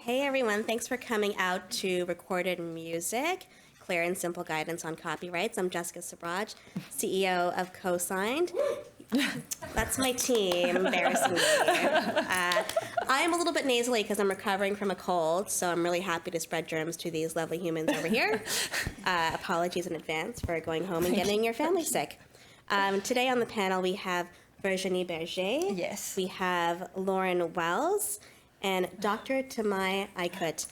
Hey everyone, thanks for coming out to Recorded Music, Clear and Simple Guidance on Copyrights. I'm Jessica Sobhraj, CEO of Cosynd. That's my team, embarrassing me. I'm a little bit nasally because I'm recovering from a cold, so I'm really happy to spread germs to these lovely humans over here. Apologies in advance for going home and getting your family sick. Today on the panel we have Virginie Berger. Yes. We have Loren Wells and Dr. Tamay Aykut.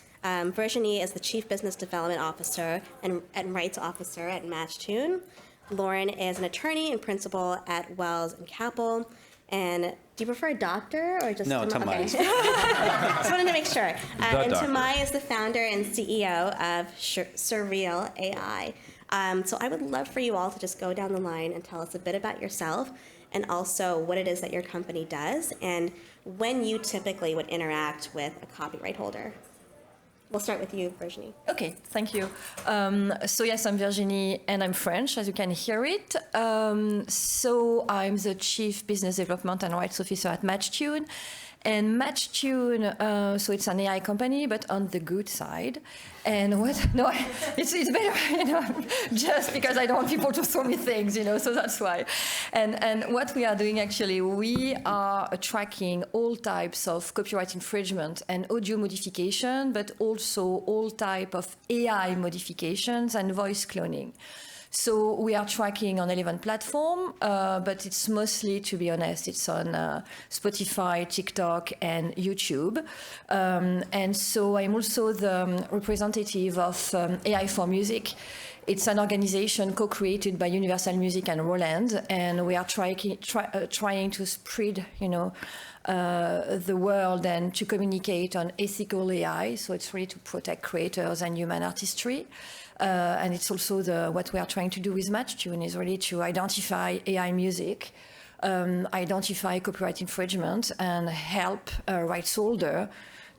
Virginie is the Chief Business Development Officer and Rights Officer at Matchtune. Loren is an attorney and principal at Wells and Kappel. And do you prefer doctor or just No, Tamay? Okay. Just wanted to make sure. And doctor. Tamay is the founder and CEO of Sureel.ai. So I would love for you all to just go down the line and tell us a bit about yourself and also what it is that your company does and when you typically would interact with a copyright holder. We'll start with you, Virginie. Okay, thank you. So yes, I'm Virginie and I'm French, as you can hear it. So I'm the Chief Business Development and Rights Officer at Matchtune. And Matchtune, so it's an AI company, but on the good side. And it's better, just because I don't want people to throw me things, so that's why. And what we are doing actually, we are tracking all types of copyright infringement and audio modification, but also all type of AI modifications and voice cloning. So we are tracking on 11 platforms, but it's mostly, to be honest, it's on Spotify, TikTok, and YouTube. And so I'm also the representative of AI for Music. It's an organization co-created by Universal Music and Roland, and we are trying to spread, the world and to communicate on ethical AI. So it's really to protect creators and human artistry. And it's also what we are trying to do with Matchtune is really to identify AI music, identify copyright infringement, and help a rights holder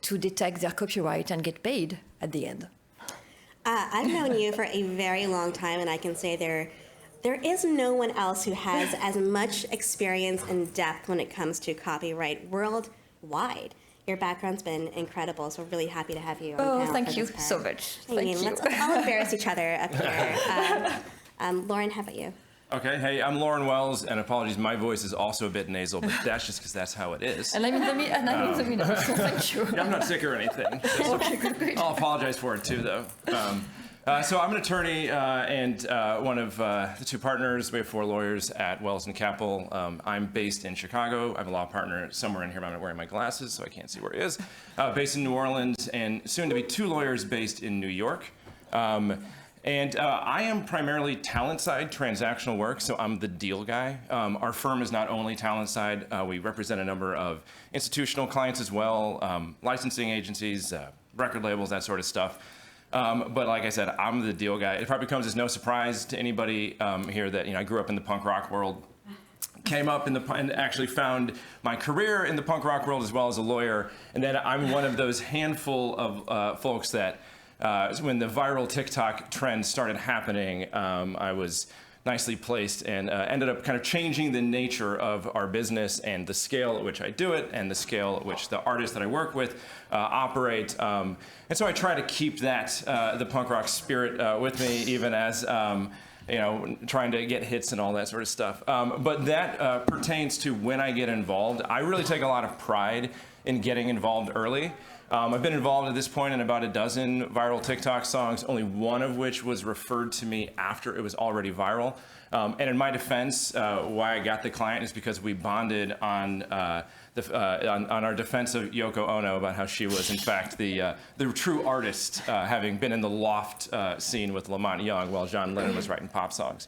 to detect their copyright and get paid at the end. I've known you for a very long time, and I can say there is no one else who has as much experience and depth when it comes to copyright worldwide. Your background's been incredible, so we're really happy to have you on the panel. Thank you so much. Let's all embarrass each other up here. Loren, how about you? Okay, hey, I'm Loren Wells, and apologies, my voice is also a bit nasal, but that's just because that's how it is. And I'm in the middle, so thank you. Yeah, I'm not sick or anything. Okay, good. I'll apologize for it too, though. So I'm an attorney and one of the two partners. We have 4 lawyers at Wells and Kappel. I'm based in Chicago. I have a law partner somewhere in here, but I'm not wearing my glasses, so I can't see where he is. Based in New Orleans, and soon to be 2 lawyers based in New York. And I am primarily talent side transactional work, so I'm the deal guy. Our firm is not only talent side, we represent a number of institutional clients as well, licensing agencies, record labels, that sort of stuff. But like I said, I'm the deal guy. It probably comes as no surprise to anybody here that I grew up in the punk rock world, came up and actually found my career in the punk rock world as well as a lawyer. And then I'm one of those handful of folks that when the viral TikTok trend started happening, I was nicely placed and ended up kind of changing the nature of our business and the scale at which I do it and the scale at which the artists that I work with operate. And so I try to keep that, the punk rock spirit with me, even as trying to get hits and all that sort of stuff. But that pertains to when I get involved. I really take a lot of pride in getting involved early. I've been involved at this point in about a dozen viral TikTok songs, only one of which was referred to me after it was already viral. And in my defense, why I got the client is because we bonded on our defense of Yoko Ono about how she was, in fact, the true artist, having been in the loft scene with Lamont Young while John Lennon was writing pop songs.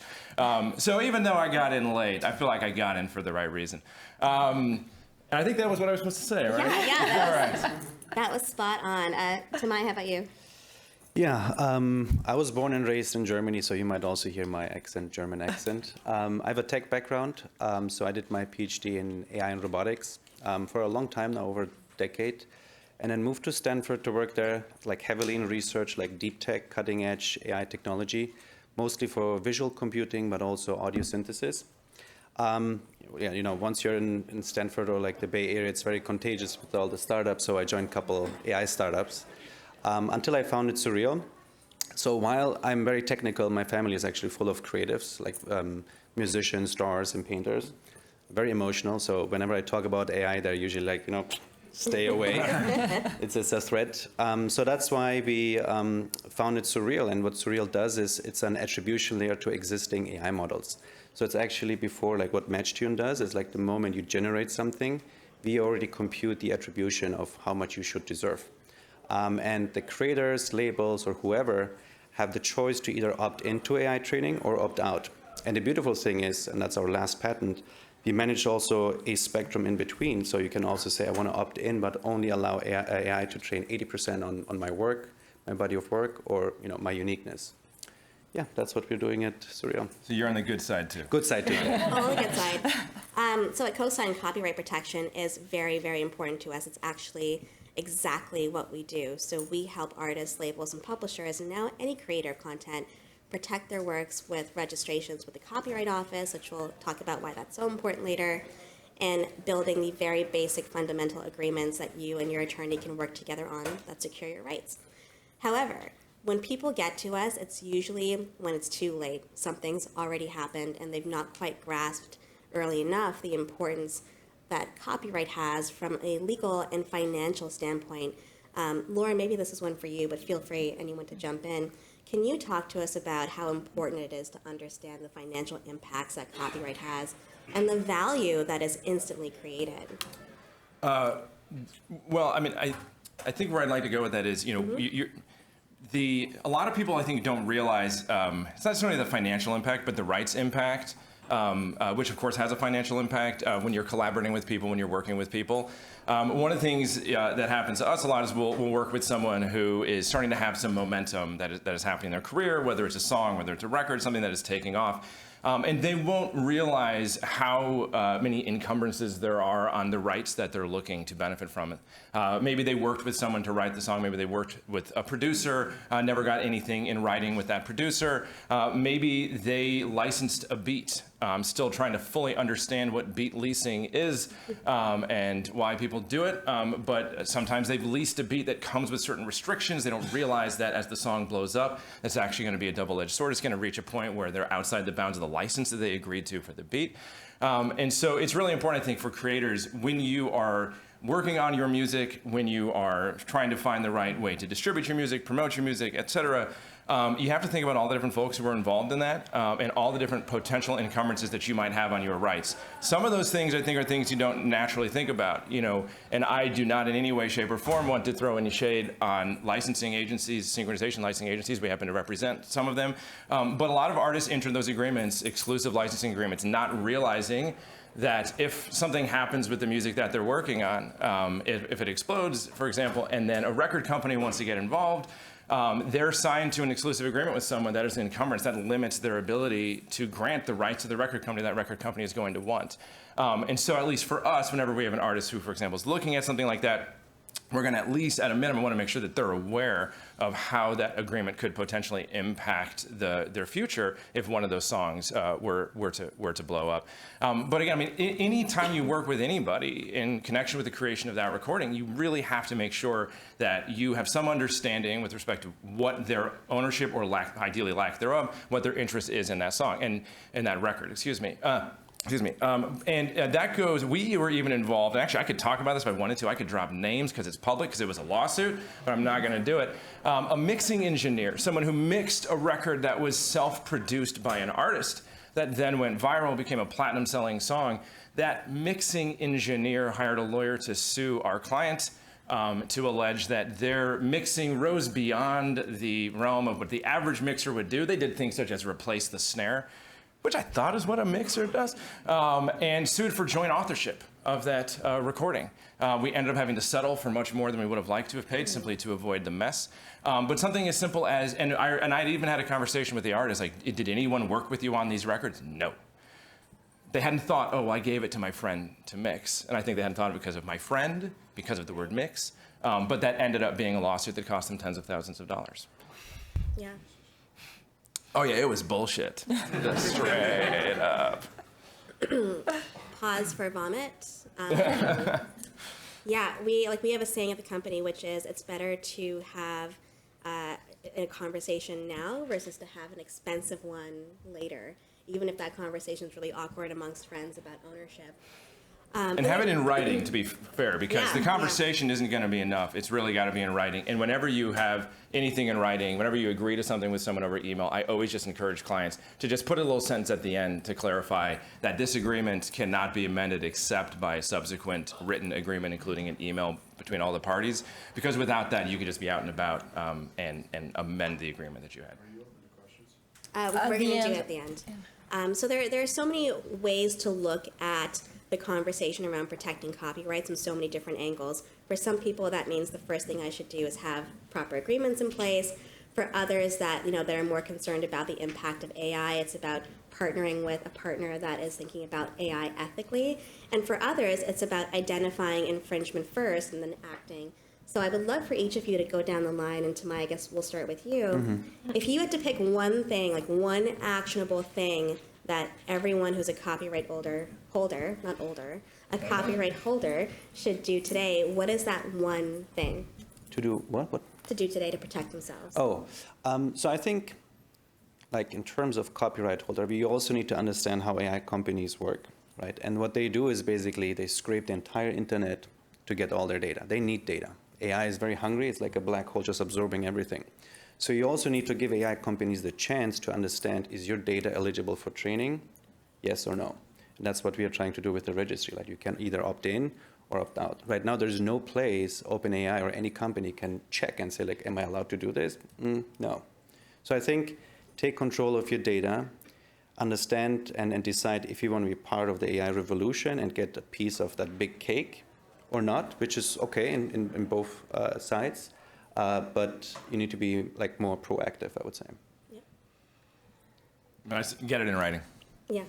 So even though I got in late, I feel like I got in for the right reason. And I think that was what I was supposed to say, right? Yeah, that was spot on. Tamay, how about you? Yeah, I was born and raised in Germany, so you might also hear my accent, German accent. I have a tech background, so I did my PhD in AI and robotics for a long time now, over a decade, and then moved to Stanford to work there, like heavily in research, like deep tech, cutting edge AI technology, mostly for visual computing, but also audio synthesis. Yeah, you know, once you're in Stanford or like the Bay Area, it's very contagious with all the startups. So I joined a couple AI startups until I founded Sureel. So while I'm very technical, my family is actually full of creatives, like musicians, drawers, and painters. Very emotional. So whenever I talk about AI, they're usually like, you know, stay away. It's a threat. So that's why we founded Sureel. And what Sureel does is it's an attribution layer to existing AI models. So it's actually before like what Matchtune does is like the moment you generate something, we already compute the attribution of how much you should deserve. And the creators, labels, or whoever have the choice to either opt into AI training or opt out. And the beautiful thing is, and that's our last patent, we managed also a spectrum in between. So you can also say, I want to opt in, but only allow AI to train 80% on my work, my body of work, or my uniqueness. Yeah, that's what we're doing at Sureel. So you're on the good side too. Good side too. On the good side. So at Cosynd, copyright protection is very, very important to us. It's actually exactly what we do. So we help artists, labels, and publishers, and now any creator of content, protect their works with registrations with the Copyright Office, which we'll talk about why that's so important later, and building the very basic fundamental agreements that you and your attorney can work together on that secure your rights. However, when people get to us, it's usually when it's too late. Something's already happened and they've not quite grasped early enough the importance that copyright has from a legal and financial standpoint. Loren, maybe this is one for you, but feel free, anyone, to jump in. Can you talk to us about how important it is to understand the financial impacts that copyright has and the value that is instantly created? Well, I mean, I think where I'd like to go with that is, a lot of people I think don't realize it's not necessarily the financial impact, but the rights impact, which of course has a financial impact when you're collaborating with people, when you're working with people. One of the things that happens to us a lot is we'll work with someone who is starting to have some momentum that is happening in their career, whether it's a song, whether it's a record, something that is taking off. And they won't realize how many encumbrances there are on the rights that they're looking to benefit from it. Maybe they worked with someone to write the song. Maybe they worked with a producer, never got anything in writing with that producer. Maybe they licensed a beat. Still trying to fully understand what beat leasing is and why people do it. But sometimes they've leased a beat that comes with certain restrictions. They don't realize that as the song blows up, it's actually going to be a double-edged sword. It's going to reach a point where they're outside the bounds of the license that they agreed to for the beat. And so it's really important, I think, for creators when you are working on your music, when you are trying to find the right way to distribute your music, promote your music, etc. You have to think about all the different folks who are involved in that and all the different potential encumbrances that you might have on your rights. Some of those things, I think, are things you don't naturally think about, and I do not in any way, shape, or form want to throw any shade on licensing agencies, synchronization licensing agencies. We happen to represent some of them. But a lot of artists enter those agreements, exclusive licensing agreements, not realizing that if something happens with the music that they're working on, if it explodes, for example, and then a record company wants to get involved, they're signed to an exclusive agreement with someone that is an encumbrance that limits their ability to grant the rights to the record company that record company is going to want. And so at least for us, whenever we have an artist who, for example, is looking at something like that, we're going to at least, at a minimum, want to make sure that they're aware of how that agreement could potentially impact their future if one of those songs were to blow up. But again, I mean, any time you work with anybody in connection with the creation of that recording, you really have to make sure that you have some understanding with respect to what their ownership or ideally lack thereof, what their interest is in that song and in that record. Excuse me. And that goes, we were even involved, and actually I could talk about this if I wanted to. I could drop names because it's public, because it was a lawsuit, but I'm not going to do it. A mixing engineer, someone who mixed a record that was self-produced by an artist that then went viral, became a platinum-selling song. That mixing engineer hired a lawyer to sue our client to allege that their mixing rose beyond the realm of what the average mixer would do. They did things such as replace the snare, which I thought is what a mixer does, and sued for joint authorship of that recording. We ended up having to settle for much more than we would have liked to have paid, simply to avoid the mess. But something as simple as, and I even had a conversation with the artist, like, did anyone work with you on these records? No. They hadn't thought, oh, I gave it to my friend to mix. And I think they hadn't thought of it because of my friend, because of the word mix. But that ended up being a lawsuit that cost them tens of thousands of dollars. Yeah. Oh yeah, it was bullshit. Just straight up. Pause for vomit. Yeah, we have a saying at the company, which is it's better to have a conversation now versus to have an expensive one later, even if that conversation is really awkward amongst friends about ownership. And have it in writing, to be fair, because the conversation isn't going to be enough. It's really got to be in writing. And whenever you have anything in writing, whenever you agree to something with someone over email, I always just encourage clients to just put a little sentence at the end to clarify that this agreement cannot be amended except by a subsequent written agreement, including an email between all the parties. Because without that, you could just be out and about and amend the agreement that you had. We're going to do it at the end. So there are so many ways to look at the conversation around protecting copyrights from so many different angles. For some people, that means the first thing I should do is have proper agreements in place. For others that that are more concerned about the impact of AI, it's about partnering with a partner that is thinking about AI ethically. And for others, it's about identifying infringement first and then acting. So I would love for each of you to go down the line, and Tamay, I guess we'll start with you. If you had to pick one thing, like one actionable thing that everyone who's a copyright holder, a copyright holder should do today, what is that one thing? To do what? What? To do today to protect themselves. So I think, like in terms of copyright holder, we also need to understand how AI companies work, right? And what they do is basically they scrape the entire internet to get all their data. They need data. AI is very hungry. It's like a black hole just absorbing everything. So you also need to give AI companies the chance to understand, is your data eligible for training? Yes or no? And that's what we are trying to do with the registry. Like you can either opt in or opt out. Right now, there's no place OpenAI or any company can check and say, like, am I allowed to do this? No. So I think take control of your data, understand and decide if you want to be part of the AI revolution and get a piece of that big cake or not, which is okay in both sides. But you need to be like more proactive, I would say. Yeah. Get it in writing. Yeah.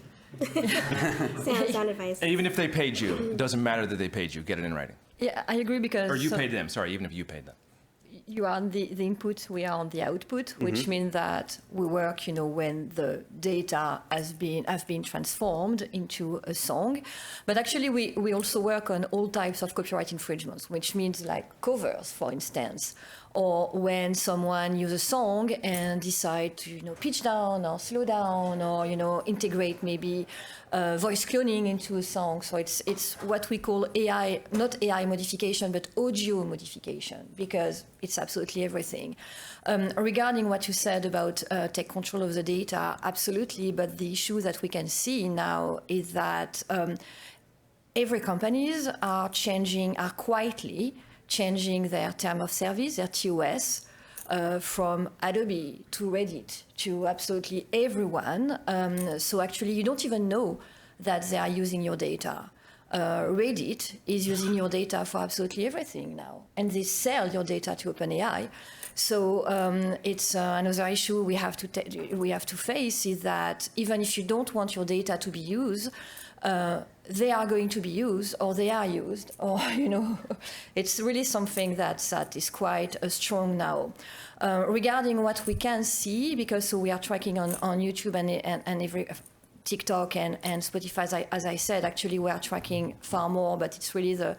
Sound advice. Even if they paid you, it doesn't matter that they paid you. Get it in writing. Yeah, I agree because... Or you paid them, sorry, even if you paid them. You are on the input, we are on the output, which means that we work, when the data have been transformed into a song. But actually, we also work on all types of copyright infringements, which means like covers, for instance, or when someone uses a song and decide to, pitch down or slow down or, integrate maybe voice cloning into a song. So it's what we call AI, not AI modification, but audio modification, because it's absolutely everything. Regarding what you said about take control of the data, absolutely. But the issue that we can see now is that every companies are quietly changing their term of service, their TOS, from Adobe to Reddit to absolutely everyone. So actually, you don't even know that they are using your data. Reddit is using your data for absolutely everything now, and they sell your data to OpenAI. So it's another issue we have to face is that even if you don't want your data to be used, they are going to be used, or they are used, or it's really something that is quite strong now. Regarding what we can see, because we are tracking on YouTube and every TikTok and Spotify, as I said, actually we are tracking far more, but it's really the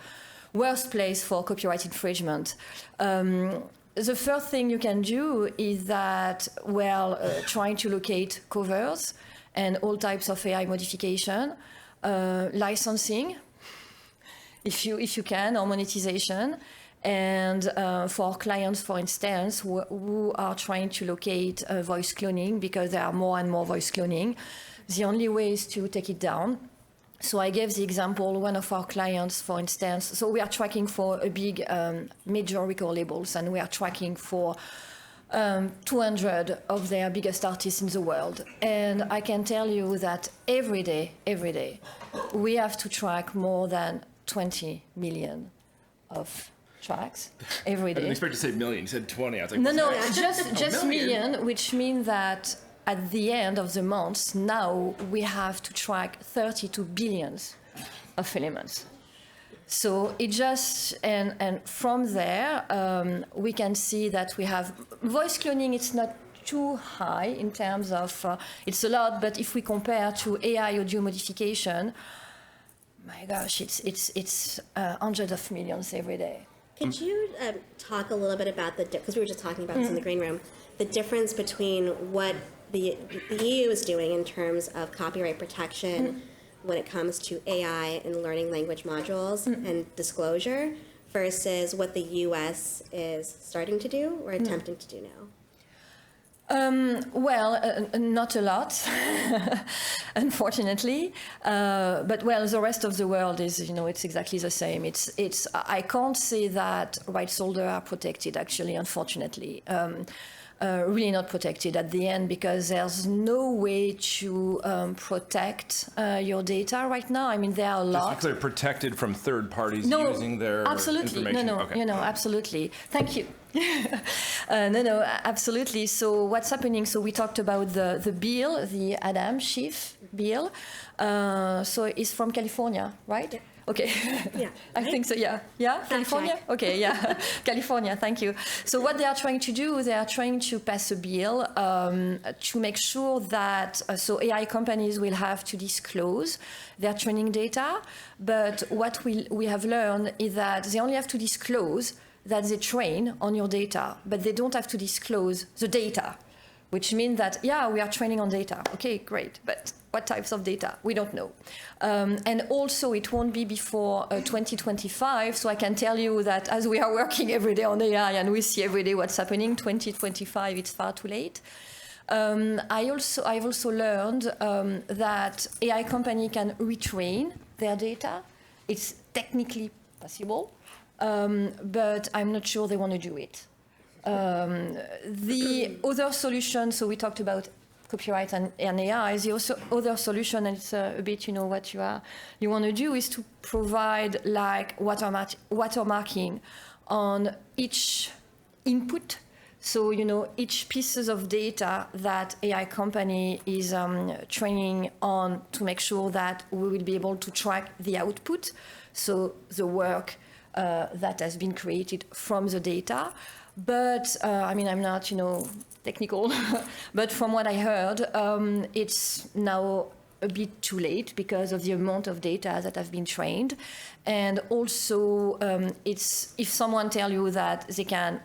worst place for copyright infringement. The first thing you can do is that, trying to locate covers and all types of AI modification, licensing, if you can, or monetization. And for clients, for instance, who are trying to locate voice cloning, because there are more and more voice cloning, the only way is to take it down. So I gave the example, one of our clients, for instance, so we are tracking for a big major record labels, and we are tracking for 200 of their biggest artists in the world. And I can tell you that every day, we have to track more than 20 million of tracks every day. I didn't expect you to say million. You said 20. I was like, no, just million, which means that at the end of the month, now we have to track 32 billions of elements. So it just, and from there, we can see that we have voice cloning. It's not too high in terms of, it's a lot, but if we compare to AI audio modification, my gosh, it's hundreds of millions every day. Could you talk a little bit about because we were just talking about this in the green room, the difference between what the EU is doing in terms of copyright protection when it comes to AI and learning language modules and disclosure versus what the US is starting to do or attempting to do now? Not a lot, unfortunately. But the rest of the world is, it's exactly the same. I can't say that rights holders are protected, actually, unfortunately. Really not protected at the end because there's no way to protect your data right now. I mean, there are a lot. Just to be clear, protected from third parties using their information? No, okay. Absolutely. Thank you. No, absolutely. So what's happening? So we talked about the bill, the Adam Schiff bill. So it's from California, right? Yeah. Okay. Yeah. I think so, yeah. Yeah, California? check. Okay, yeah. California, thank you. So what they are trying to do, they are trying to pass a bill to make sure that, so AI companies will have to disclose their training data, but what we have learned is that they only have to disclose that they train on your data, but they don't have to disclose the data, which means that, yeah, we are training on data. Okay, great, but what types of data? We don't know. And also, it won't be before 2025, so I can tell you that as we are working every day on AI and we see every day what's happening, 2025, it's far too late. I've also learned that AI company can retrain their data. It's technically possible, but I'm not sure they want to do it. The other solution, so we talked about copyright and AI, the other solution, and it's a bit, what you want to do is to provide like watermarking on each input. So, each pieces of data that AI company is training on to make sure that we will be able to track the output. So the work that has been created from the data. But, I'm not, technical, but from what I heard, it's now a bit too late because of the amount of data that have been trained. And also, if someone tell you that they can,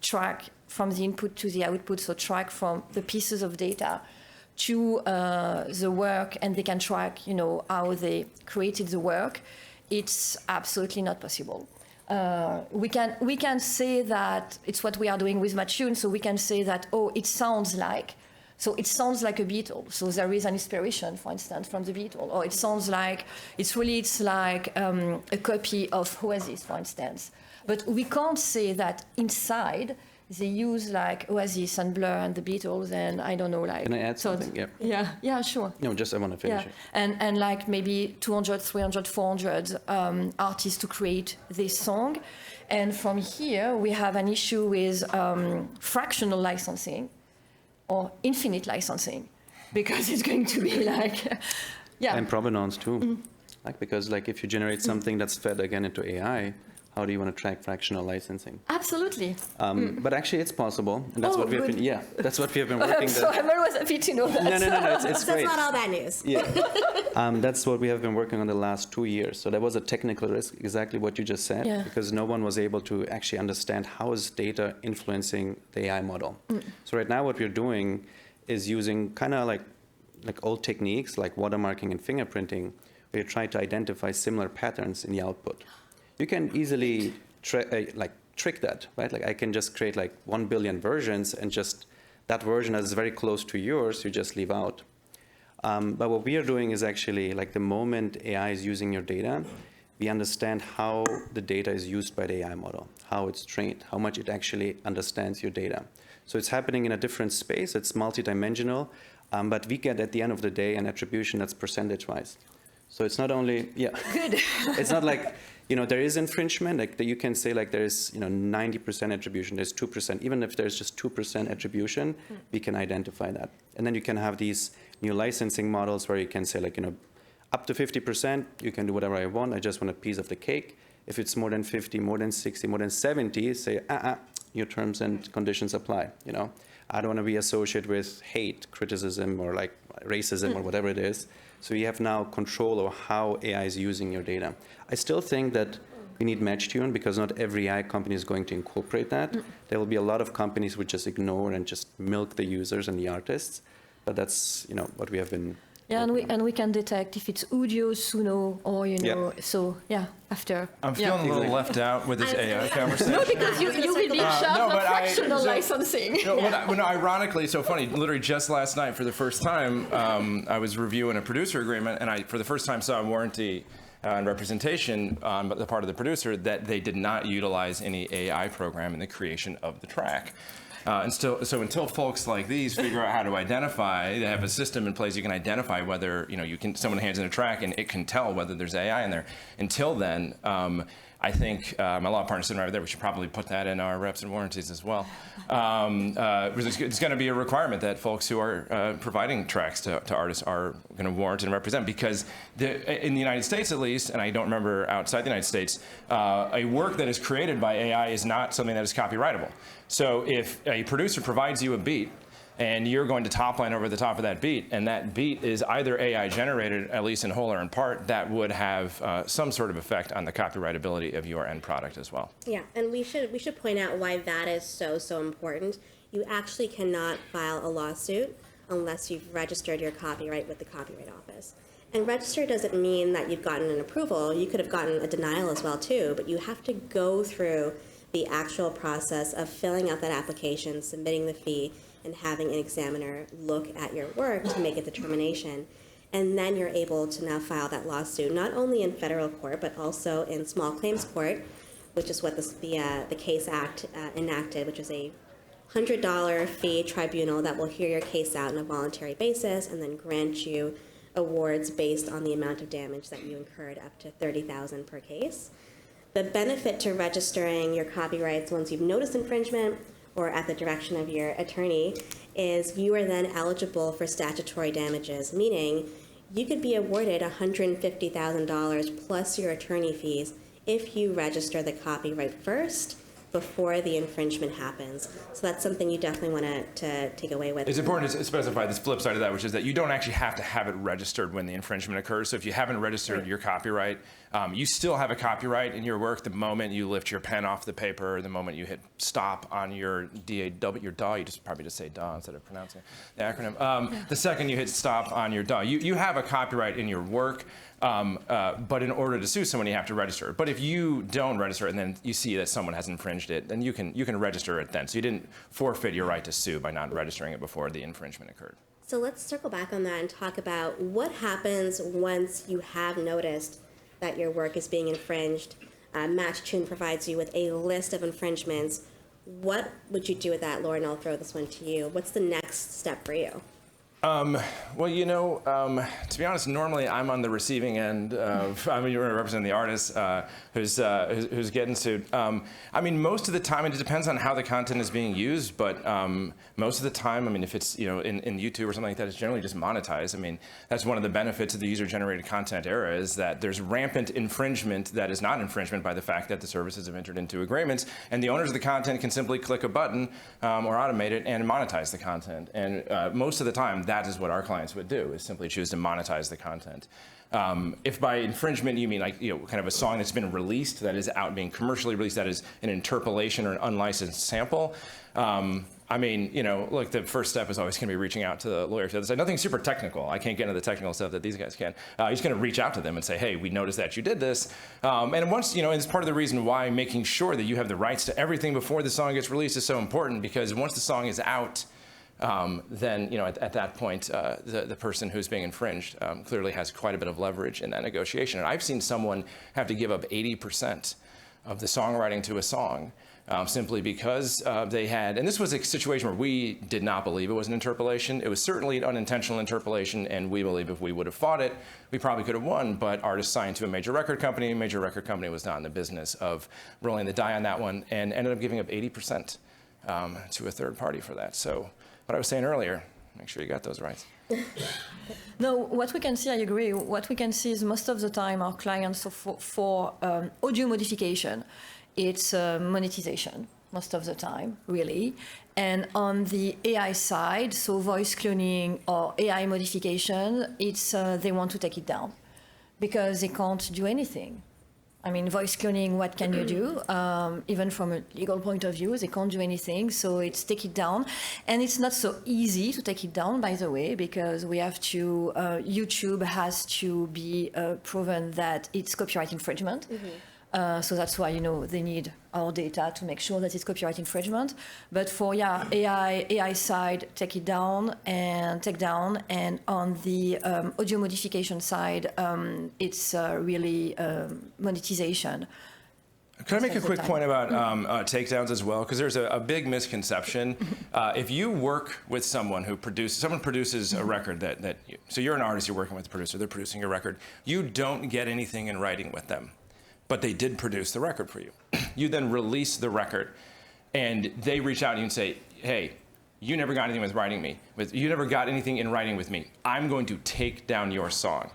track from the input to the output, so track from the pieces of data to the work, and they can track, how they created the work, it's absolutely not possible. We can say that it's what we are doing with Matchtune, so we can say that, it sounds like a Beatle, so there is an inspiration, for instance, from the Beatle, or it sounds like, it's like a copy of Oasis, for instance. But we can't say that inside they use like Oasis and Blur and the Beatles and I don't know, like... Can I add something? Yeah, sure. No, I want to finish it. And like maybe 200, 300, 400 artists to create this song. And from here, we have an issue with fractional licensing or infinite licensing, because it's going to be like... And provenance too. Because if you generate something that's fed again into AI, how do you want to track fractional licensing? Absolutely. But actually, it's possible, and that's what we have been. Yeah, that's what we have been working. So I'm always happy to know that. No, it's great. That's not all bad news. Yeah, that's what we have been working on the last 2 years. So there was a technical risk, exactly what you just said, because no one was able to actually understand how is data influencing the AI model. So right now, what we're doing is using kind of like old techniques like watermarking and fingerprinting, where you try to identify similar patterns in the output. You can easily trick that, right? Like I can just create 1 billion versions, and just that version that is very close to yours, you just leave out. But what we are doing is actually the moment AI is using your data, we understand how the data is used by the AI model, how it's trained, how much it actually understands your data. So it's happening in a different space. It's multidimensional, but we get at the end of the day an attribution that's percentage-wise. So it's not only, Good. It's not like, there is infringement, you can say there is, 90% attribution, there's 2%. Even if there's just 2% attribution, we can identify that. And then you can have these new licensing models where you can say up to 50%, you can do whatever I want. I just want a piece of the cake. If it's more than 50, more than 60, more than 70, say, your terms and conditions apply. I don't want to be associated with hate, criticism, or like racism or whatever it is. So you have now control over how AI is using your data. I still think that we need Matchtune because not every AI company is going to incorporate that. There will be a lot of companies who just ignore and just milk the users and the artists. But that's what we have been. Yeah, and we can detect if it's audio, Suno, or So yeah, after. I'm feeling a little left out with this AI conversation. No, because you really shop the fractional licensing. Ironically, so funny. Literally just last night, for the first time, I was reviewing a producer agreement, and I, for the first time, saw a warranty and representation on the part of the producer that they did not utilize any AI program in the creation of the track. So until folks like these figure out how to identify, they have a system in place you can identify whether someone hands in a track and it can tell whether there's AI in there. Until then, I think my law partner sitting right there. We should probably put that in our reps and warranties as well. It's going to be a requirement that folks who are providing tracks to artists are going to warrant and represent, because in the United States, at least, and I don't remember outside the United States, a work that is created by AI is not something that is copyrightable. So if a producer provides you a beat, and you're going to top line over the top of that beat, and that beat is either AI generated, at least in whole or in part, that would have some sort of effect on the copyrightability of your end product as well. Yeah, and we should point out why that is so important. You actually cannot file a lawsuit unless you've registered your copyright with the Copyright Office. And register doesn't mean that you've gotten an approval. You could have gotten a denial as well too, but you have to go through the actual process of filling out that application, submitting the fee, and having an examiner look at your work to make a determination. And then you're able to now file that lawsuit, not only in federal court, but also in small claims court, which is what the Case Act enacted, which is a $100 fee tribunal that will hear your case out on a voluntary basis and then grant you awards based on the amount of damage that you incurred, up to $30,000 per case. The benefit to registering your copyrights once you've noticed infringement or at the direction of your attorney is you are then eligible for statutory damages, meaning you could be awarded $150,000 plus your attorney fees if you register the copyright first before the infringement happens. So that's something you definitely want to take away with. It's important to specify this flip side of that, which is that you don't actually have to have it registered when the infringement occurs. So if you haven't registered your copyright, you still have a copyright in your work the moment you lift your pen off the paper, the moment you hit stop on your DAW, your DAW, you probably just say DAW instead of pronouncing the acronym. The second you hit stop on your DAW, you have a copyright in your work. But in order to sue someone, you have to register it. But if you don't register it and then you see that someone has infringed it, then you can register it then. So you didn't forfeit your right to sue by not registering it before the infringement occurred. So let's circle back on that and talk about what happens once you have noticed that your work is being infringed. Matchtune provides you with a list of infringements. What would you do with that, Loren? I'll throw this one to you. What's the next step for you? Well, to be honest, normally I'm on the receiving end of, you're representing the artist who's getting sued. Most of the time, and it depends on how the content is being used, but most of the time, if it's, in YouTube or something like that, it's generally just monetized. That's one of the benefits of the user-generated content era, is that there's rampant infringement that is not infringement by the fact that the services have entered into agreements, and the owners of the content can simply click a button or automate it and monetize the content. And most of the time, that is what our clients would do, is simply choose to monetize the content. If by infringement you mean kind of a song that's been released, that is out being commercially released, that is an interpolation or an unlicensed sample, look, the first step is always going to be reaching out to the lawyer. So nothing super technical. I can't get into the technical stuff that these guys can. You're just going to reach out to them and say, hey, we noticed that you did this. And once, and it's part of the reason why making sure that you have the rights to everything before the song gets released is so important, because once the song is out, then at that point, the person who's being infringed clearly has quite a bit of leverage in that negotiation. And I've seen someone have to give up 80% of the songwriting to a song simply because they had, and this was a situation where we did not believe it was an interpolation. It was certainly an unintentional interpolation, and we believe if we would have fought it, we probably could have won. But artists signed to a major record company. A major record company was not in the business of rolling the die on that one, and ended up giving up 80% to a third party for that. So what I was saying earlier, make sure you got those rights. No, what we can see, I agree, what we can see is most of the time our clients, for audio modification, it's monetization. most of the time, really. And on the AI side, so voice cloning or AI modification, it's they want to take it down because they can't do anything. I mean, voice cloning, what can you do? Even from a legal point of view, they can't do anything, so it's take it down. And it's not so easy to take it down, by the way, because we have to, YouTube has to be proven that it's copyright infringement. So that's why, they need our data to make sure that it's copyright infringement. But for, AI side, take down. And on the audio modification side, it's really monetization. Can I make a quick point about takedowns as well? Because there's a big misconception. If you work with someone who produces a record so you're an artist, you're working with a producer, they're producing a record, you don't get anything in writing with them. But they did produce the record for you. You then release the record, and they reach out to you and say, hey, you never got anything you never got anything in writing with me. I'm going to take down your song.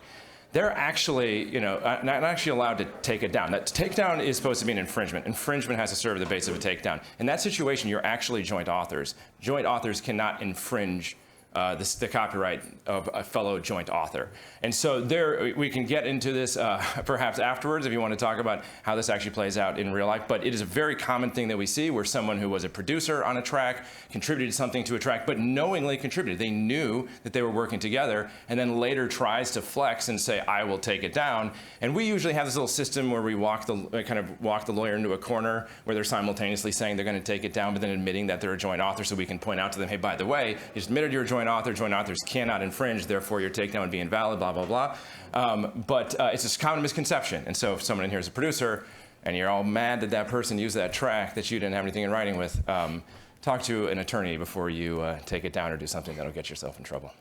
They're actually, not actually allowed to take it down. That takedown is supposed to be an infringement. Infringement has to serve the basis of a takedown. In that situation, you're actually joint authors. Joint authors cannot infringe the copyright of a fellow joint author. And so we can get into this perhaps afterwards if you want to talk about how this actually plays out in real life, but it is a very common thing that we see where someone who was a producer on a track contributed something to a track, but knowingly contributed. They knew that they were working together and then later tries to flex and say, I will take it down. And we usually have this little system where we walk the lawyer into a corner where they're simultaneously saying they're going to take it down, but then admitting that they're a joint author, so we can point out to them, hey, by the way, you just admitted you're a joint author. Joint authors cannot infringe, therefore your takedown would be invalid, blah, blah, blah. But it's a common misconception. And so if someone in here is a producer and you're all mad that that person used that track that you didn't have anything in writing with, talk to an attorney before you take it down or do something that'll get yourself in trouble.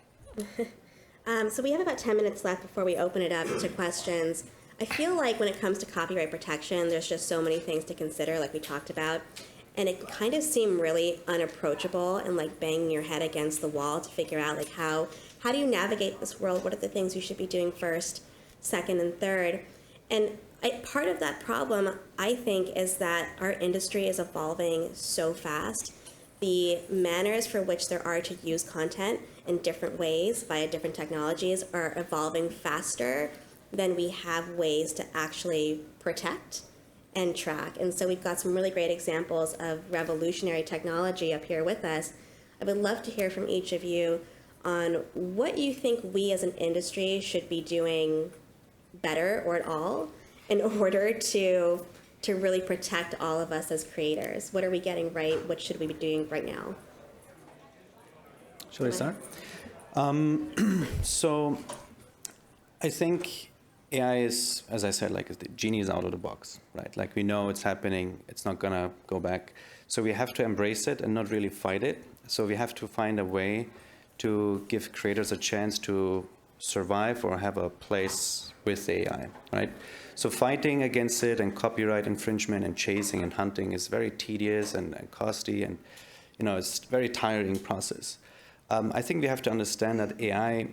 So we have about 10 minutes left before we open it up to questions. I feel like when it comes to copyright protection, there's just so many things to consider, like we talked about. And it kind of seemed really unapproachable and like banging your head against the wall to figure out like how do you navigate this world? What are the things you should be doing first, second, and third? And part of that problem, I think, is that our industry is evolving so fast. The manners for which there are to use content in different ways via different technologies are evolving faster than we have ways to actually protect and track. And so we've got some really great examples of revolutionary technology up here with us. I would love to hear from each of you on what you think we as an industry should be doing better or at all in order to really protect all of us as creators. What are we getting right? What should we be doing right now? Shall I start? So I think AI is, as I said, like the genie is out of the box, right? Like we know it's happening, it's not gonna go back. So we have to embrace it and not really fight it. So we have to find a way to give creators a chance to survive or have a place with AI, right? So fighting against it and copyright infringement and chasing and hunting is very tedious and costly, and it's a very tiring process. I think we have to understand that AI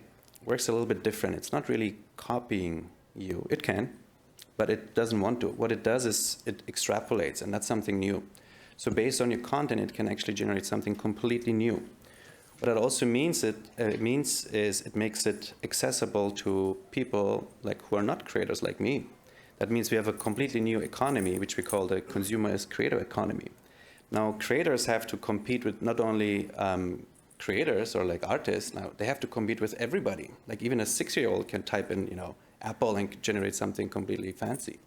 works a little bit different. It's not really copying you. It can, but it doesn't want to. What it does is it extrapolates, and that's something new. So based on your content, it can actually generate something completely new. What it also means is it makes it accessible to people who are not creators like me. That means we have a completely new economy, which we call the consumerist creator economy. Now, creators have to compete with not only creators or artists. Now they have to compete with everybody. Like even a 6-year-old can type in, Apple and generate something completely fancy.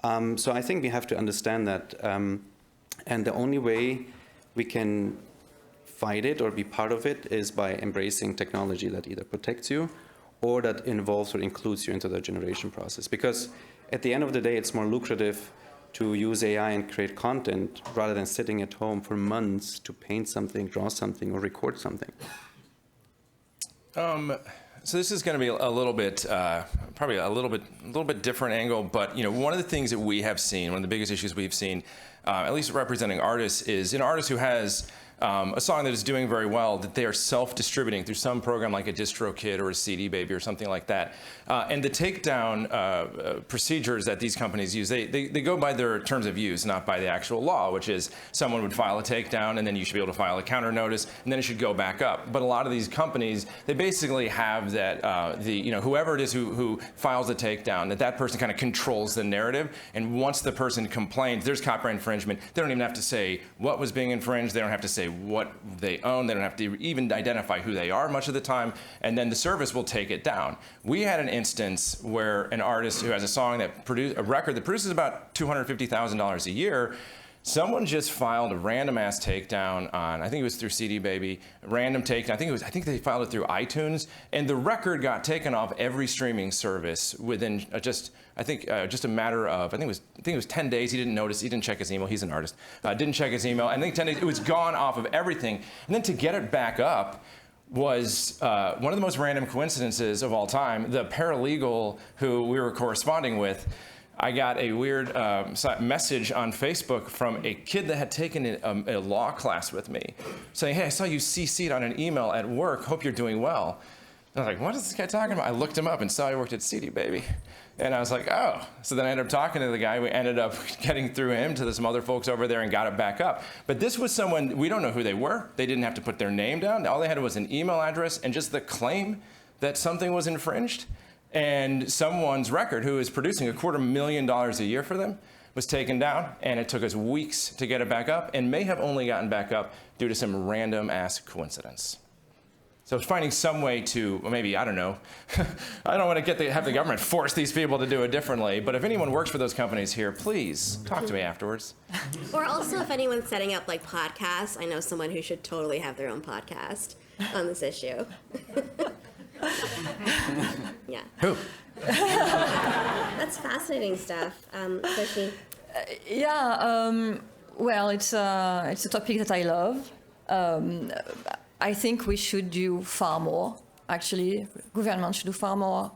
So I think we have to understand that, and the only way we can fight it or be part of it is by embracing technology that either protects you or that involves or includes you into the generation process. Because at the end of the day, it's more lucrative to use AI and create content rather than sitting at home for months to paint something, draw something, or record something. So this is going to be a little bit, probably a little bit different angle. But one of the things that we have seen, one of the biggest issues we've seen, at least representing artists, is an artist who has a song that is doing very well, that they are self-distributing through some program like a DistroKid or a CD Baby or something like that. And the takedown procedures that these companies use, they go by their terms of use, not by the actual law, which is someone would file a takedown and then you should be able to file a counter notice and then it should go back up. But a lot of these companies, they basically have that, whoever it is who files the takedown, that person kind of controls the narrative. And once the person complains, there's copyright infringement, they don't even have to say what was being infringed, they don't have to say what they own, they don't have to even identify who they are much of the time, and then the service will take it down. We had an instance where an artist who has a song that a record that produces about $250,000 a year, someone just filed a random ass takedown on, I think it was through CD Baby, random takedown. I think they filed it through iTunes, and the record got taken off every streaming service within just a matter of, I think it was 10 days. He didn't notice, he didn't check his email. He's an artist. Didn't check his email. I think 10 days, it was gone off of everything. And then to get it back up was one of the most random coincidences of all time. The paralegal who we were corresponding with, I got a weird message on Facebook from a kid that had taken a law class with me saying, hey, I saw you CC'd on an email at work. Hope you're doing well. And I was like, what is this guy talking about? I looked him up and saw he worked at CD Baby. And I was like, oh. So then I ended up talking to the guy. We ended up getting through him to some other folks over there and got it back up. But this was someone, we don't know who they were. They didn't have to put their name down. All they had was an email address and just the claim that something was infringed. And someone's record, who is producing $250,000 a year for them, was taken down, and it took us weeks to get it back up, and may have only gotten back up due to some random ass coincidence. So finding some way to, well, maybe, I don't know, I don't want to have the government force these people to do it differently, but if anyone works for those companies here, please talk to me afterwards. Or also if anyone's setting up like podcasts, I know someone who should totally have their own podcast on this issue. Yeah. Who? That's fascinating stuff. Virginie? Well, it's a topic that I love. I think we should do far more, actually. Government should do far more.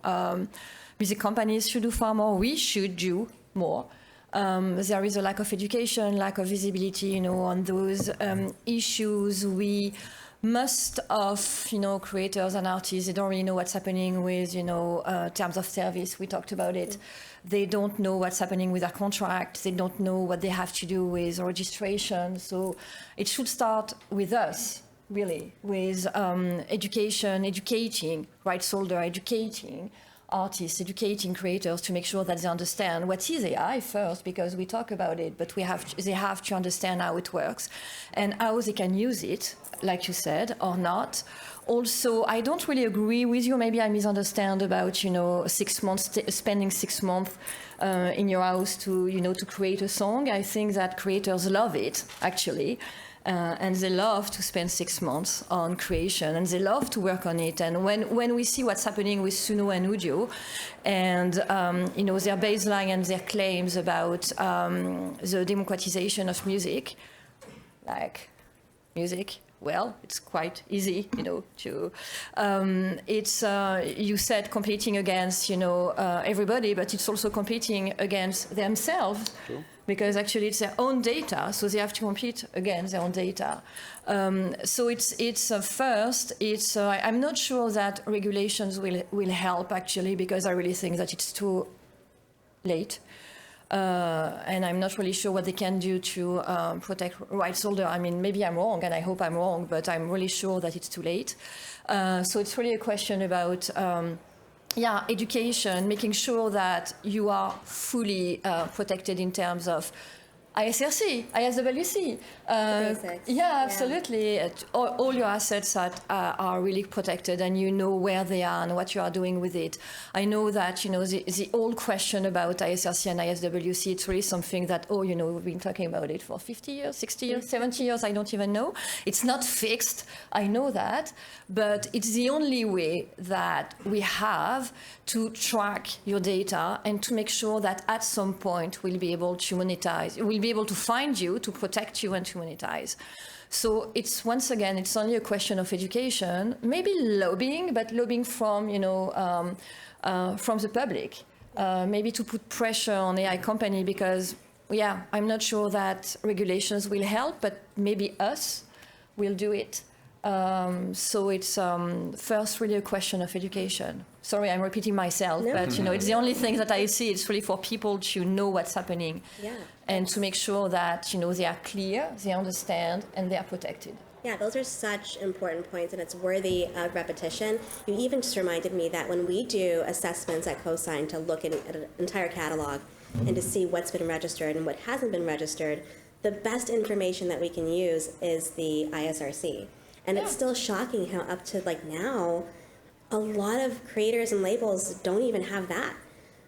Music companies should do far more. We should do more. There is a lack of education, lack of visibility, on those issues. Most of, creators and artists, they don't really know what's happening with, terms of service. We talked about it. They don't know what's happening with their contract. They don't know what they have to do with registration. So it should start with us, really, with education, educating rights holder, educating artists, educating creators to make sure that they understand what is AI first, because we talk about it, but they have to understand how it works and how they can use it, like you said, or not. Also, I don't really agree with you. Maybe I misunderstand about, 6 months, spending 6 months in your house to create a song. I think that creators love it, actually. And they love to spend 6 months on creation, and they love to work on it. And when we see what's happening with Suno and Udio, and their baseline and their claims about the democratization of music, like music, well, it's quite easy, to. It's you said competing against everybody, but it's also competing against themselves. True. Because actually it's their own data, so they have to compete against their own data. So I'm not sure that regulations will help, actually, because I really think that it's too late. And I'm not really sure what they can do to protect rights holders. I mean, maybe I'm wrong, and I hope I'm wrong, but I'm really sure that it's too late. So it's really a question about education, making sure that you are fully protected in terms of ISRC, ISWC. Yeah, absolutely. All your assets are really protected, and you know where they are and what you are doing with it. I know that, the old question about ISRC and ISWC, it's really something that, we've been talking about it for 50 years, 60 years, 70 years, I don't even know. It's not fixed, I know that, but it's the only way that we have to track your data and to make sure that at some point we'll be able to monetize, we'll be able to find you, to protect you, and to monetize. So it's, once again, it's only a question of education, maybe lobbying, but lobbying from, from the public, maybe to put pressure on AI company, because, I'm not sure that regulations will help, but maybe us, we'll do it. So it's first really a question of education. Sorry, I'm repeating myself, but it's the only thing that I see. It's really for people to know what's happening, and to make sure that they are clear, they understand, and they are protected. Yeah, those are such important points, and it's worthy of repetition. You even just reminded me that when we do assessments at Cosynd to look at an entire catalog and to see what's been registered and what hasn't been registered, the best information that we can use is the ISRC. And it's still shocking how up to now, a lot of creators and labels don't even have that.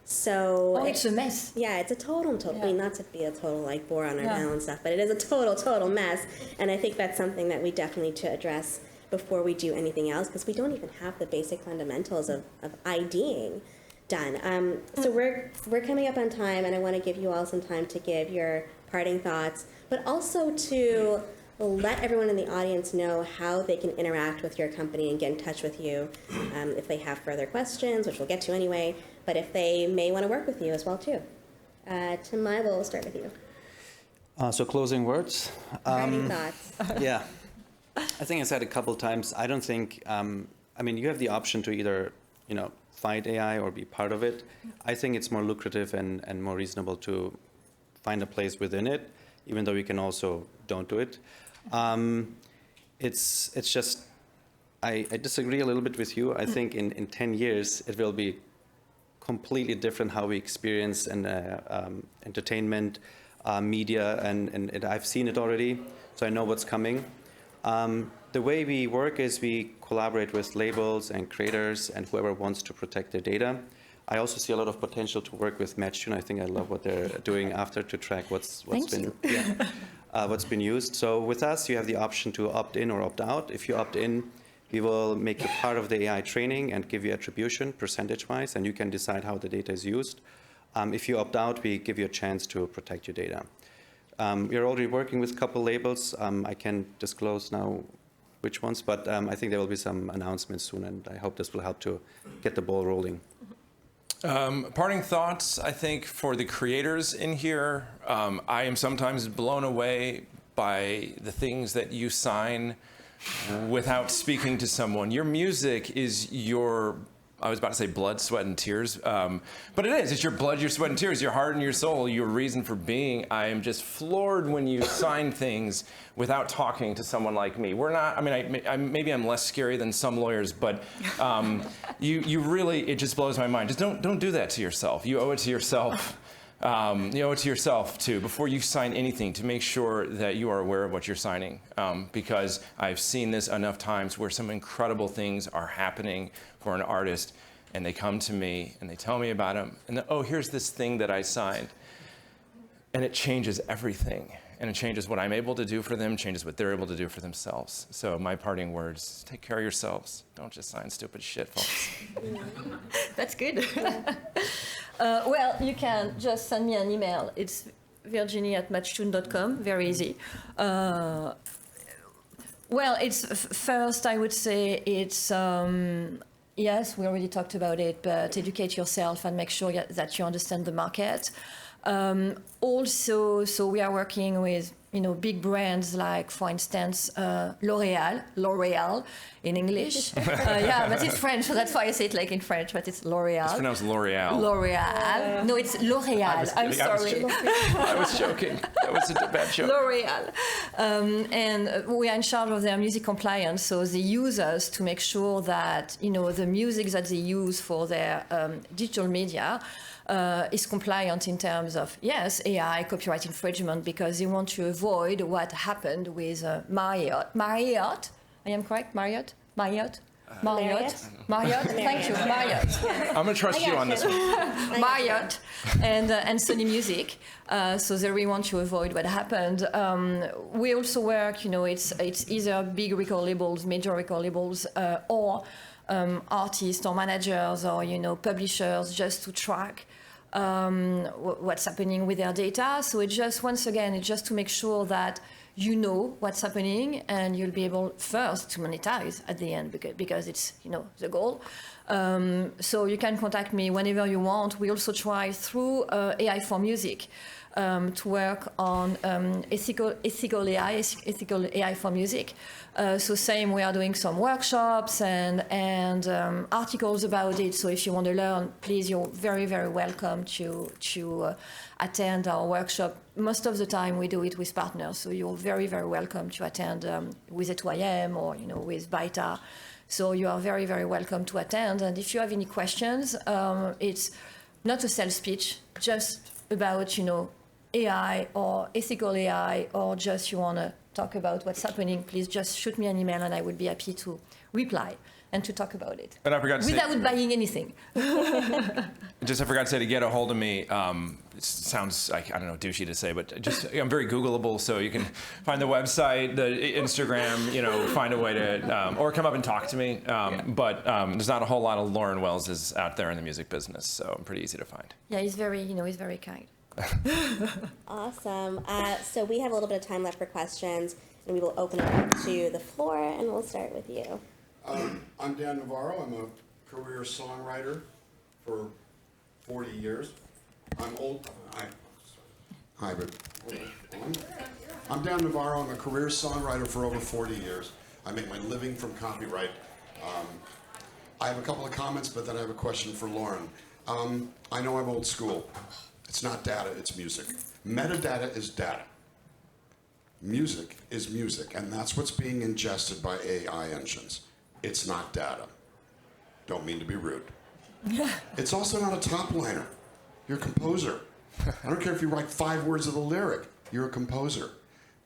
So it's a mess. Yeah, it's a total. I mean, not to be a total bore on our panel and stuff, but it is a total mess. And I think that's something that we definitely need to address before we do anything else, because we don't even have the basic fundamentals of IDing done. So we're coming up on time, and I want to give you all some time to give your parting thoughts, but also to let everyone in the audience know how they can interact with your company and get in touch with you if they have further questions, which we'll get to anyway, but if they may want to work with you as well too. Tamay, we'll start with you. So closing words. Parting thoughts. Yeah, I think I said a couple times, I don't think, you have the option to either, fight AI or be part of it. I think it's more lucrative and more reasonable to find a place within it, even though we can also don't do it. It's just, I disagree a little bit with you. I think in 10 years, it will be completely different how we experience and entertainment, media, and I've seen it already, so I know what's coming. The way we work is we collaborate with labels and creators and whoever wants to protect their data. I also see a lot of potential to work with Matchtune. I think I love what they're doing after to track what's been used. So with us, you have the option to opt in or opt out. If you opt in, we will make you part of the AI training and give you attribution percentage-wise, and you can decide how the data is used. If you opt out, we give you a chance to protect your data. We are already working with a couple labels. I can't disclose now which ones, but I think there will be some announcements soon, and I hope this will help to get the ball rolling. Parting thoughts, I think, for the creators in here, I am sometimes blown away by the things that you sign without speaking to someone. Your music is your, I was about to say blood, sweat, and tears, but it is. It's your blood, your sweat, and tears, your heart and your soul, your reason for being. I am just floored when you sign things without talking to someone like me. We're not, maybe I'm less scary than some lawyers, but you really, it just blows my mind. Just don't do that to yourself. You owe it to yourself. You owe it to yourself, too, before you sign anything, to make sure that you are aware of what you're signing. Because I've seen this enough times where some incredible things are happening for an artist, and they come to me, and they tell me about them, and then, oh, here's this thing that I signed. And it changes everything. And it changes what I'm able to do for them, changes what they're able to do for themselves. So my parting words, take care of yourselves. Don't just sign stupid shit, folks. That's good. Well, you can just send me an email. It's Virginie@matchtune.com, very easy. Well, it's first, I would say it's, yes, we already talked about it, but educate yourself and make sure that you understand the market. Also, so we are working with big brands like, for instance, L'Oréal in English. Yeah, but it's French, so that's why I say it like in French, but it's L'Oréal. It's pronounced L'Oréal. L'Oréal. No, it's L'Oréal. I'm sorry. I was joking. That was a bad joke. L'Oréal. And we are in charge of their music compliance, so the users, to make sure that, the music that they use for their digital media is compliant in terms of, yes, AI, copyright infringement, because they want to avoid what happened with Marriott. I am correct? Marriott? Thank you, Marriott. I'm going to trust you on this one. Marriott and Sony Music. So they really want to avoid what happened. We also work, it's either big record labels, major record labels, or artists or managers or, publishers, just to track what's happening with their data. So it's just, once again, it's just to make sure that you know what's happening and you'll be able first to monetize at the end, because it's, the goal. So you can contact me whenever you want. We also try through AI for Music to work on ethical AI for music. So same, we are doing some workshops and articles about it. So if you want to learn, please, you're very, very welcome to attend our workshop. Most of the time we do it with partners, so you're very, very welcome to attend with A2IM or with Baita. So you are very, very welcome to attend. And if you have any questions, it's not a sales pitch, just about AI or ethical AI, or just you want to talk about what's happening, please just shoot me an email and I would be happy to reply and to talk about it. And I forgot to without buying anything. I forgot to say, to get a hold of me, it sounds like, I don't know, douchey to say, but I'm very Googleable, so you can find the website, the Instagram, find a way to, or come up and talk to me. But there's not a whole lot of Loren Wells out there in the music business, so I'm pretty easy to find. Yeah, he's very kind. Awesome. So we have a little bit of time left for questions, and we will open it up to the floor, and we'll start with you. I'm Dan Navarro. I'm a career songwriter for 40 years. I'm old. Hi, but hold on. I'm Dan Navarro. I'm a career songwriter for over 40 years. I make my living from copyright. I have a couple of comments, but then I have a question for Loren. I know I'm old school. It's not data, it's music. Metadata is data. Music is music, and that's what's being ingested by AI engines. It's not data. Don't mean to be rude. It's also not a top liner. You're a composer. I don't care if you write 5 words of the lyric. You're a composer.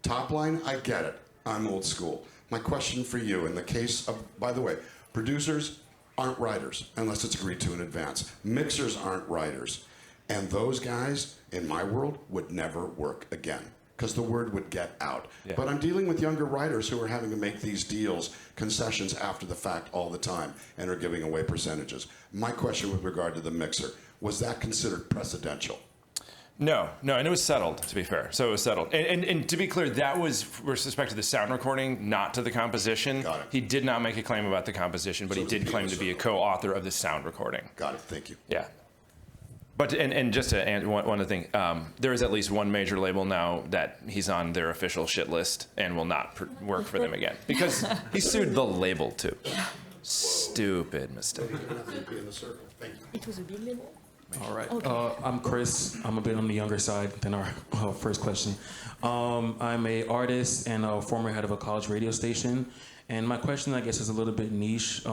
Top line, I get it. I'm old school. My question for you, in the case of, by the way, producers aren't writers unless it's agreed to in advance. Mixers aren't writers. And those guys, in my world, would never work again because the word would get out. Yeah. But I'm dealing with younger writers who are having to make these deals, concessions after the fact all the time, and are giving away percentages. My question with regard to the mixer, was that considered precedential? No, and it was settled, to be fair. So it was settled. And to be clear, that was with respect to the sound recording, not to the composition. Got it. He did not make a claim about the composition, but he did claim to be a co-author of the sound recording. Got it, thank you. Yeah. But and just to add one other thing, there is at least one major label now that he's on their official shit list and will not work for them again because he sued the label too. Stupid mistake. It was a big label. All right. Okay. I'm Chris. I'm a bit on the younger side than our first question. I'm a artist and a former head of a college radio station. And my question, I guess, is a little bit niche.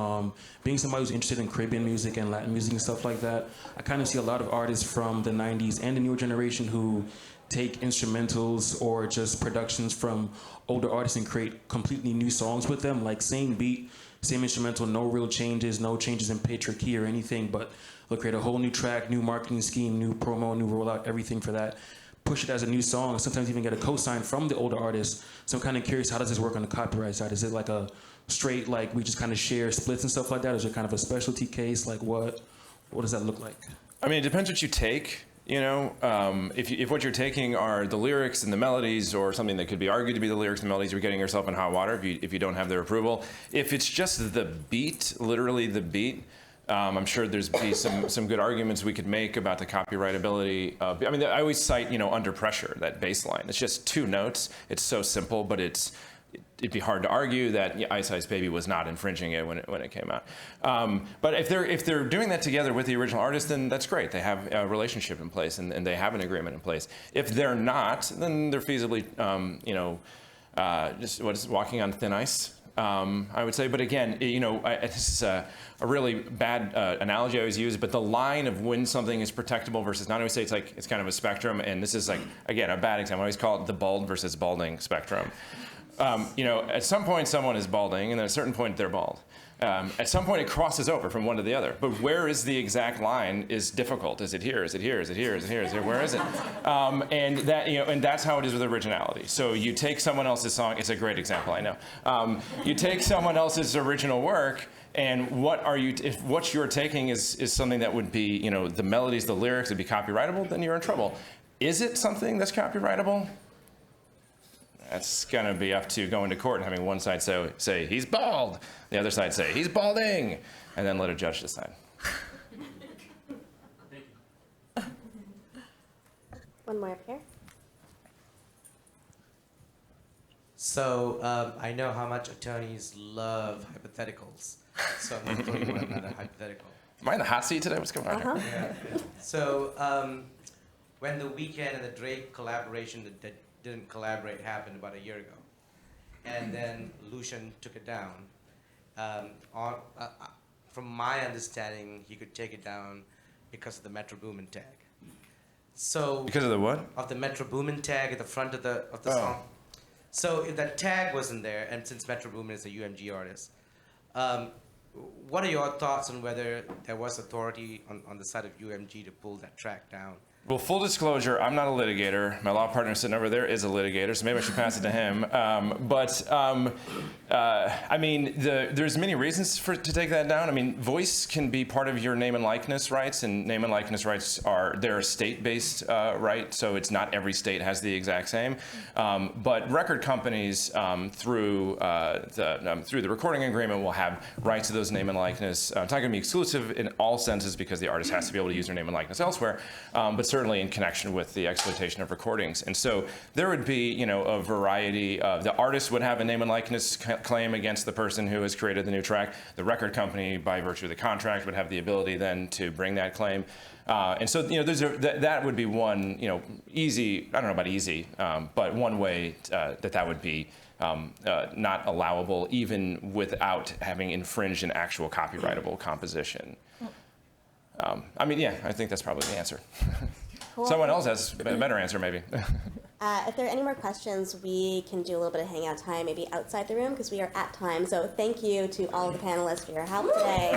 Being somebody who's interested in Caribbean music and Latin music and stuff like that, I kind of see a lot of artists from the 90s and the newer generation who take instrumentals or just productions from older artists and create completely new songs with them, like same beat, same instrumental, no real changes, no changes in pitch or key or anything, but they'll create a whole new track, new marketing scheme, new promo, new rollout, everything for that. Push it as a new song, and sometimes even get a cosign from the older artist. So I'm kind of curious, how does this work on the copyright side? Is it like a straight, like we just kind of share splits and stuff like that? Is it kind of a specialty case? Like what does that look like? I mean, it depends what you take. If what you're taking are the lyrics and the melodies, or something that could be argued to be the lyrics and melodies, you're getting yourself in hot water if you don't have their approval. If it's just the beat, literally the beat, I'm sure there's be some good arguments we could make about the copyrightability. I always cite, Under Pressure, that bass line. It's just 2 notes. It's so simple, but it'd be hard to argue that Ice Ice Baby was not infringing it when it came out. But if they're doing that together with the original artist, then that's great. They have a relationship in place and they have an agreement in place. If they're not, then they're feasibly, just walking on thin ice. I would say, but again, this is a really bad analogy I always use, but the line of when something is protectable versus not, I always say it's kind of a spectrum, and this is again, a bad example. I always call it the bald versus balding spectrum. At some point someone is balding, and then at a certain point they're bald. At some point it crosses over from one to the other, but where is the exact line is difficult. Is it here? Is it here? Is it here? Is it here? Is it here? Where is it? And that's how it is with originality. So you take someone else's song. It's a great example, I know. You take someone else's original work, and if what you're taking is something that would be, the melodies, the lyrics would be copyrightable, then you're in trouble. Is it something that's copyrightable? That's going to be up to going to court and having one side say he's bald, the other side say he's balding, and then let a judge decide. One more up here. So I know how much attorneys love hypotheticals. So I'm going to throw you another hypothetical. Am I in the hot seat today? What's going on here? Yeah. So when the Weeknd and the Drake collaboration that didn't collaborate happened about a year ago, and then Lucian took it down. From my understanding, he could take it down because of the Metro Boomin tag. So Because of the what? of the Metro Boomin tag at the front of the song. So if that tag wasn't there, and since Metro Boomin is a UMG artist, what are your thoughts on whether there was authority on the side of UMG to pull that track down? Well, full disclosure, I'm not a litigator. My law partner sitting over there is a litigator, so maybe I should pass it to him. I mean, there's many reasons to take that down. I mean, voice can be part of your name and likeness rights, and name and likeness rights they're a state-based right, so it's not every state has the exact same. But record companies through the recording agreement will have rights to those name and likeness. It's not going to be exclusive in all senses because the artist has to be able to use their name and likeness elsewhere, but certainly in connection with the exploitation of recordings. And so there would be, a variety of, the artist would have a name and likeness claim against the person who has created the new track. The record company, by virtue of the contract, would have the ability then to bring that claim. And so, that would be one, easy, I don't know about easy, but one way that would be not allowable even without having infringed an actual copyrightable composition. I think that's probably the answer. Cool. Someone else has a better answer, maybe. If there are any more questions, we can do a little bit of hangout time, maybe outside the room, because we are at time. So thank you to all of the panelists for your help today.